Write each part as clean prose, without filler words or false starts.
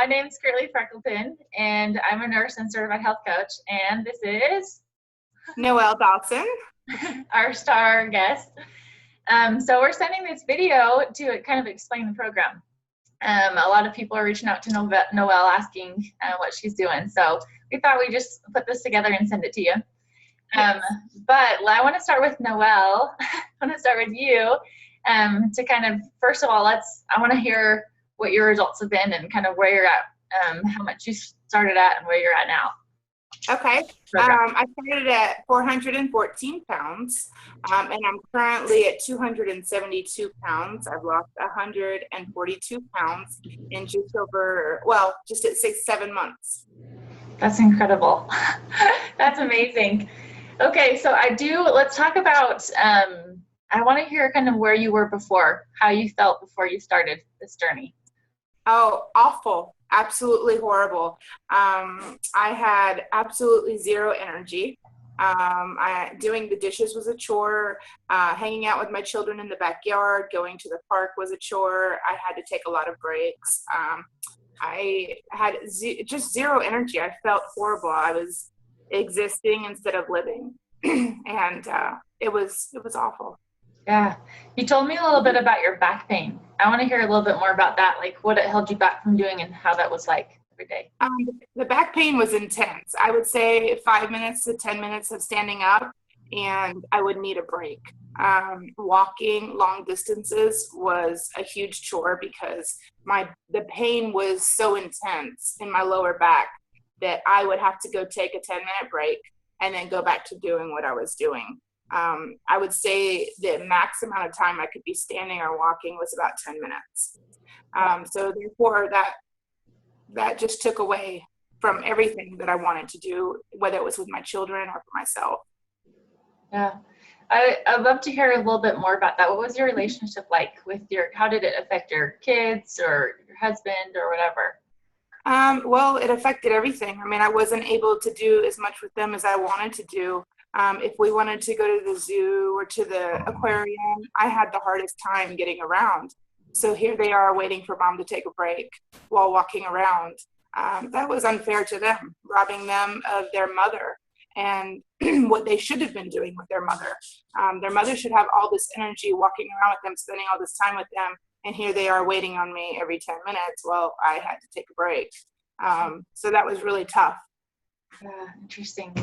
My name's Curly Freckleton, and I'm a nurse and certified health coach, and this is Noelle Dawson. our star guest. So we're sending this video to kind of explain the program. A lot of people are reaching out to Noelle asking what she's doing, so we thought we'd just put this together and send it to you. But I want to start with Noelle. I want to start with you to kind of, first of all, I want to hear what your results have been and kind of where you're at, how much you started at and where you're at now. Okay. I started at 414 pounds, and I'm currently at 272 pounds. I've lost 142 pounds in just at 6-7 months. That's incredible. That's amazing. Okay, so let's talk about, I want to hear kind of where you were before, how you felt before you started this journey. Oh, awful. Absolutely horrible. I had absolutely zero energy. Doing the dishes was a chore. Hanging out with my children in the backyard, going to the park was a chore. I had to take a lot of breaks. I had just zero energy. I felt horrible. I was existing instead of living. And it was awful. Yeah. You told me a little bit about your back pain. I want to hear a little bit more about that, like what it held you back from doing and how that was like every day. The back pain was intense. I would say 5 minutes to 10 minutes of standing up, and I would need a break. Walking long distances was a huge chore because the pain was so intense in my lower back that I would have to go take a 10-minute break and then go back to doing what I was doing. I would say the max amount of time I could be standing or walking was about 10 minutes. So therefore that just took away from everything that I wanted to do, whether it was with my children or for myself. Yeah. I'd love to hear a little bit more about that. What was your relationship like with how did it affect your kids or your husband or whatever? Well, it affected everything. I mean, I wasn't able to do as much with them as I wanted to do. If we wanted to go to the zoo or to the aquarium, I had the hardest time getting around. So here they are waiting for mom to take a break while walking around. That was unfair to them, robbing them of their mother and what they should have been doing with their mother. Their mother should have all this energy walking around with them, spending all this time with them. And here they are waiting on me every 10 minutes. Well, I had to take a break. So that was really tough. Yeah, interesting.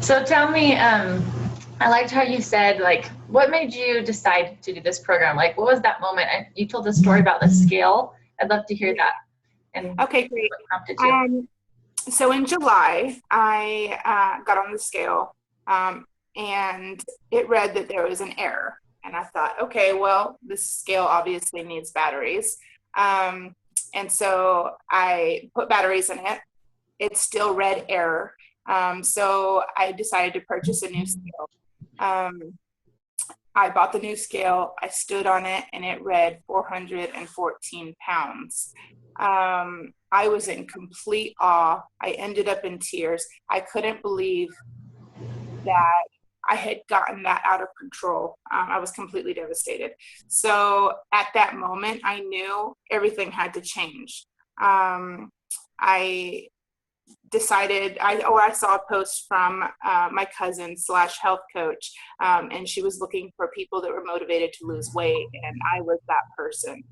So tell me, I liked how you said, like, what made you decide to do this program? Like, what was that moment? And you told a story about the scale. I'd love to hear that. And okay, great. What prompted you? So in July, I got on the scale, and it read that there was an error. And I thought, okay, well, this scale obviously needs batteries. And so I put batteries in it. It still read error. So I decided to purchase a new scale. I bought the new scale. I stood on it, and it read 414 pounds. I was in complete awe. I ended up in tears. I couldn't believe that I had gotten that out of control. I was completely devastated. So at that moment, I knew everything had to change. I decided, I saw a post from my cousin / health coach, and she was looking for people that were motivated to lose weight, and I was that person.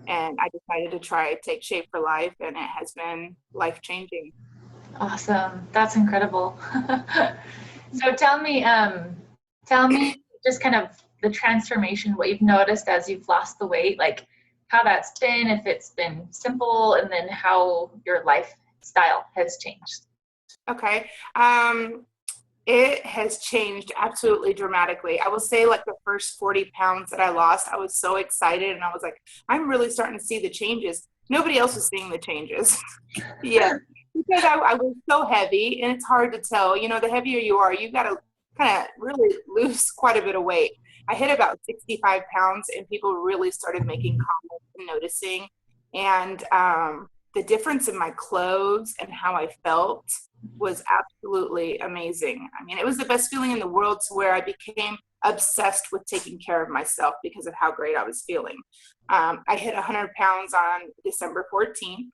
And I decided to try Take Shape for Life, and it has been life-changing. Awesome. That's incredible. So tell me just kind of the transformation, what you've noticed as you've lost the weight, like how that's been, if it's been simple, and then how your lifestyle has changed. Okay. It has changed absolutely dramatically. I will say, like, the first 40 pounds that I lost, I was so excited, and I was like, I'm really starting to see the changes. Nobody else was seeing the changes. Yeah. Because I was so heavy, and it's hard to tell. You know, the heavier you are, you got to kind of really lose quite a bit of weight. I hit about 65 pounds, and people really started making comments and noticing. And the difference in my clothes and how I felt was absolutely amazing. I mean, it was the best feeling in the world, to where I became obsessed with taking care of myself because of how great I was feeling. I hit 100 pounds on December 14th.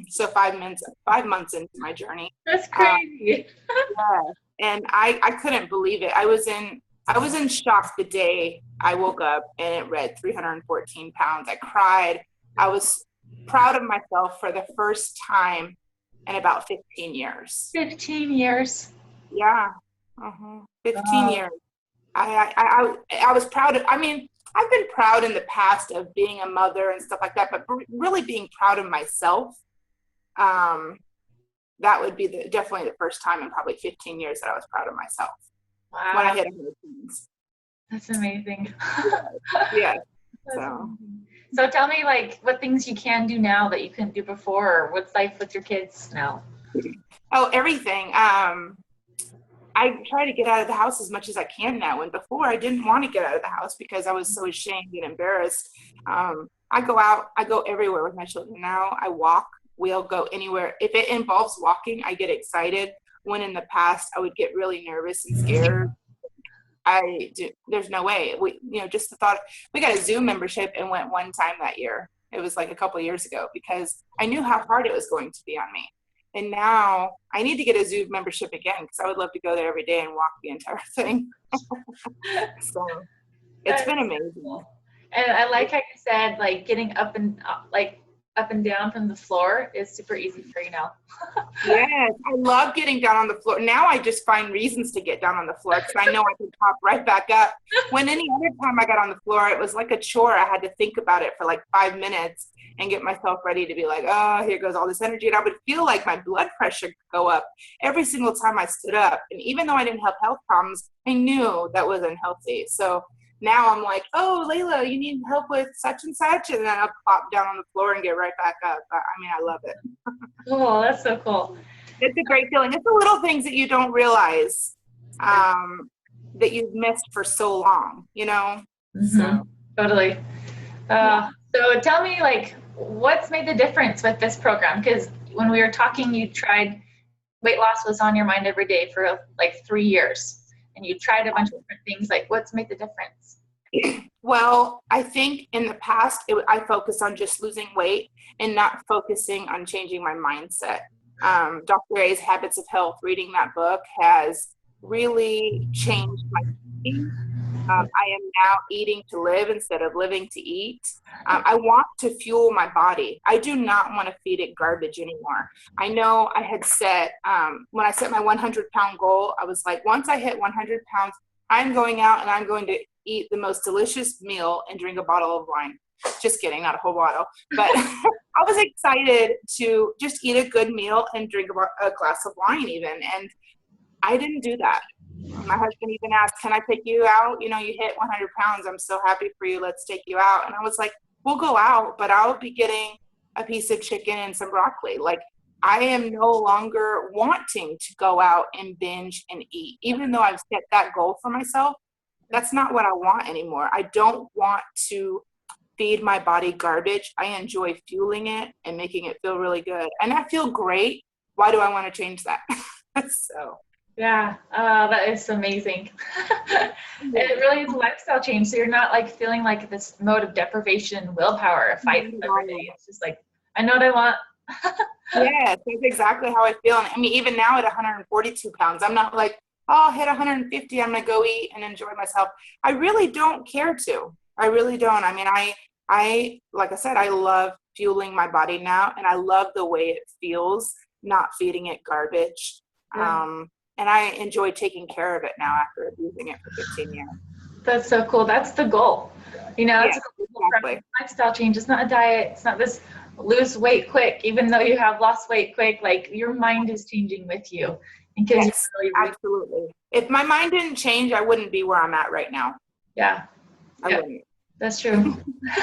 So 5 months into my journey. That's crazy. Yeah. And I couldn't believe it. I was in shock the day I woke up and it read 314 pounds. I cried. I was proud of myself for the first time in about 15 years. 15 years. Yeah. 15 years. I was proud of, I mean, I've been proud in the past of being a mother and stuff like that, but really being proud of myself, that would be definitely the first time in probably 15 years that I was proud of myself. Wow. When I hit 100 pounds. That's amazing. Yeah. So tell me, like, what things you can do now that you couldn't do before, or what's life with your kids now? Oh, everything. I try to get out of the house as much as I can now. And before I didn't want to get out of the house because I was so ashamed and embarrassed. I go out, I go everywhere with my children now. I walk, we'll go anywhere. If it involves walking, I get excited. When in the past I would get really nervous and scared. There's no way. Just the thought, we got a Zoom membership and went one time that year. It was like a couple of years ago because I knew how hard it was going to be on me. And now I need to get a Zoom membership again because I would love to go there every day and walk the entire thing. So it's been amazing. And I like how you said, like, getting up and down from the floor is super easy for you now. Yes, I love getting down on the floor. Now I just find reasons to get down on the floor because I know I can pop right back up. When any other time I got on the floor, it was like a chore. I had to think about it for like 5 minutes and get myself ready to be like, oh, here goes all this energy. And I would feel like my blood pressure could go up every single time I stood up. And even though I didn't have health problems, I knew that was unhealthy. So now I'm like, oh, Layla, you need help with such and such. And then I'll pop down on the floor and get right back up. I love it. Oh, that's so cool. It's a great feeling. It's the little things that you don't realize that you've missed for so long, Mm-hmm. So. Totally. So tell me, like, what's made the difference with this program? Because when we were talking, you tried, weight loss was on your mind every day for like 3 years. And you tried a bunch of different things. Like, what's made the difference? Well, I think in the past, I focused on just losing weight and not focusing on changing my mindset. Dr. A's Habits of Health, reading that book has really changed my thinking. I am now eating to live instead of living to eat. I want to fuel my body. I do not want to feed it garbage anymore. I know I had set, when I set my 100-pound goal, I was like, once I hit 100 pounds, I'm going out and I'm going to eat the most delicious meal and drink a bottle of wine. Just kidding, not a whole bottle. But I was excited to just eat a good meal and drink a glass of wine even. And I didn't do that. My husband even asked, can I take you out? You hit 100 pounds. I'm so happy for you. Let's take you out. And I was like, we'll go out, but I'll be getting a piece of chicken and some broccoli. Like, I am no longer wanting to go out and binge and eat. Even though I've set that goal for myself, that's not what I want anymore. I don't want to feed my body garbage. I enjoy fueling it and making it feel really good. And I feel great. Why do I want to change that? So. Yeah, that is amazing. It really is a lifestyle change. So you're not like feeling like this mode of deprivation, willpower, a fight every day. It's just like, I know what I want. Yes, that's exactly how I feel. And I mean, even now at 142 pounds, I'm not like, oh, I'll hit 150, I'm going to go eat and enjoy myself. I really don't care to. I really don't. I mean, I like I said, I love fueling my body now, and I love the way it feels, not feeding it garbage. Yeah. And I enjoy taking care of it now after abusing it for 15 years. That's so cool. That's the goal. It's exactly. A lifestyle change. It's not a diet. It's not this lose weight quick, even though you have lost weight quick. Like, your mind is changing with you. Yes, absolutely. If my mind didn't change, I wouldn't be where I'm at right now. Yeah. I wouldn't. That's true.